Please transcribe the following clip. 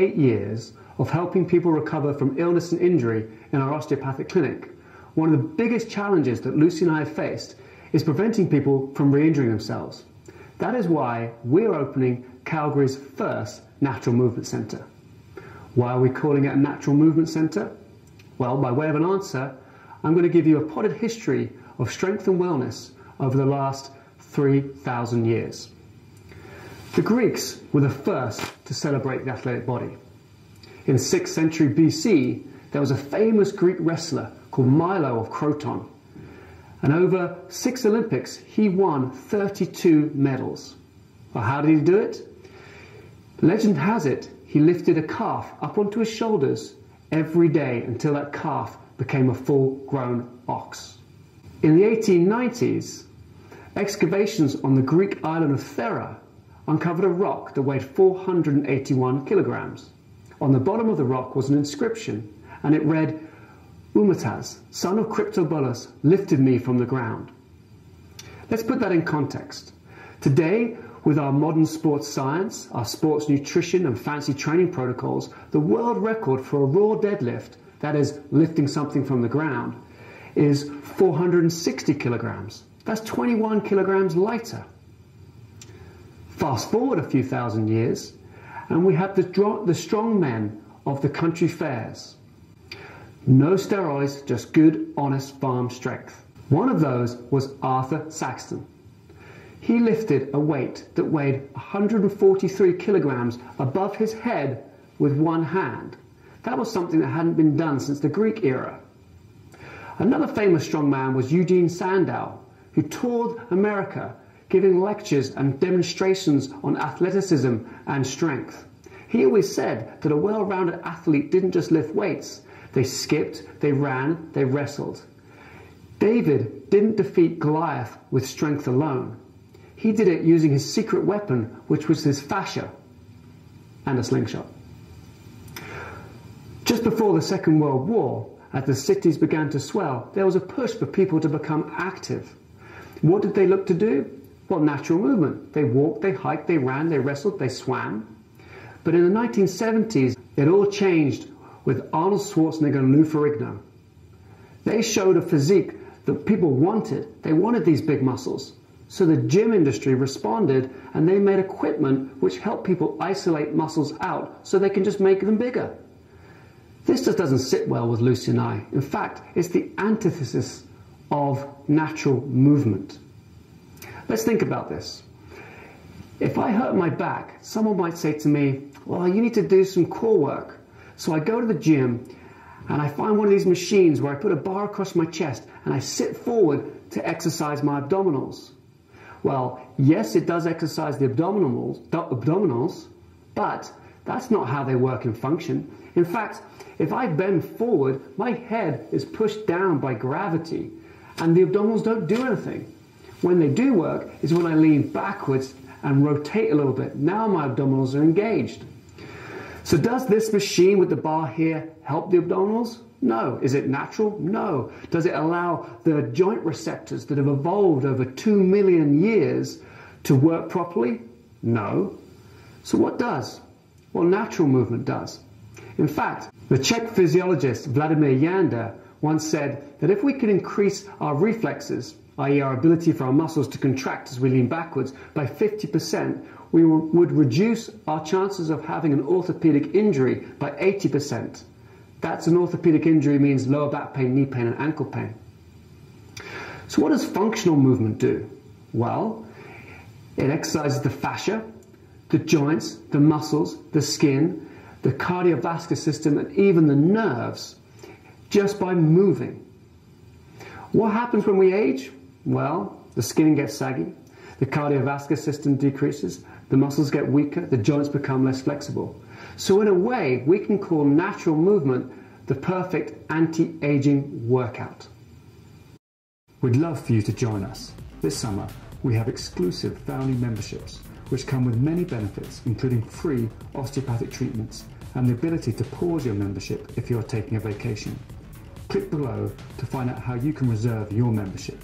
8 years of helping people recover from illness and injury in our osteopathic clinic, one of the biggest challenges that Lucy and I have faced is preventing people from re-injuring themselves. That is why we're opening Calgary's first natural movement centre. Why are we calling it a natural movement centre? Well, by way of an answer, I'm going to give you a potted history of strength and wellness over the last 3,000 years. The Greeks were the first to celebrate the athletic body. In 6th century BC, there was a famous Greek wrestler called Milo of Croton. And over 6 Olympics, he won 32 medals. Well, how did he do it? Legend has it, he lifted a calf up onto his shoulders every day until that calf became a full-grown ox. In the 1890s, excavations on the Greek island of Thera uncovered a rock that weighed 481 kilograms. On the bottom of the rock was an inscription, and it read, "Umatas, son of Cryptobulus, lifted me from the ground." Let's put that in context. Today, with our modern sports science, our sports nutrition and fancy training protocols, the world record for a raw deadlift, that is, lifting something from the ground, is 460 kilograms. That's 21 kilograms lighter. Fast forward a few thousand years, and we have the strong men of the country fairs. No steroids, just good, honest farm strength. One of those was Arthur Saxton. He lifted a weight that weighed 143 kilograms above his head with one hand. That was something that hadn't been done since the Greek era. Another famous strongman was Eugene Sandow, who toured America giving lectures and demonstrations on athleticism and strength. He always said that a well-rounded athlete didn't just lift weights. They skipped, they ran, they wrestled. David didn't defeat Goliath with strength alone. He did it using his secret weapon, which was his fascia and a slingshot. Just before the Second World War, as the cities began to swell, there was a push for people to become active. What did they look to do? Well, natural movement. They walked, they hiked, they ran, they wrestled, they swam. But in the 1970s, it all changed with Arnold Schwarzenegger and Lou Ferrigno. They showed a physique that people wanted. They wanted these big muscles. So the gym industry responded, and they made equipment which helped people isolate muscles out so they can just make them bigger. This just doesn't sit well with Lucy and I. In fact, it's the antithesis of natural movement. Let's think about this. If I hurt my back, someone might say to me, well, you need to do some core work. So I go to the gym and I find one of these machines where I put a bar across my chest and I sit forward to exercise my abdominals. Well, yes, it does exercise the abdominals, but that's not how they work and function. In fact, if I bend forward, my head is pushed down by gravity and the abdominals don't do anything. When they do work is when I lean backwards and rotate a little bit. Now my abdominals are engaged. So does this machine with the bar here help the abdominals? No. Is it natural? No. Does it allow the joint receptors that have evolved over 2 million years to work properly? No. So what does? Well, natural movement does. In fact, the Czech physiologist Vladimir Janda once said that if we could increase our reflexes, i.e. our ability for our muscles to contract as we lean backwards, by 50%, we would reduce our chances of having an orthopedic injury by 80%. That's an orthopedic injury means lower back pain, knee pain, and ankle pain. So what does functional movement do? Well, it exercises the fascia, the joints, the muscles, the skin, the cardiovascular system, and even the nerves, just by moving. What happens when we age? Well, the skin gets saggy, the cardiovascular system decreases, the muscles get weaker, the joints become less flexible. So in a way, we can call natural movement the perfect anti-aging workout. We'd love for you to join us. This summer, we have exclusive family memberships, which come with many benefits, including free osteopathic treatments and the ability to pause your membership if you are taking a vacation. Click below to find out how you can reserve your membership.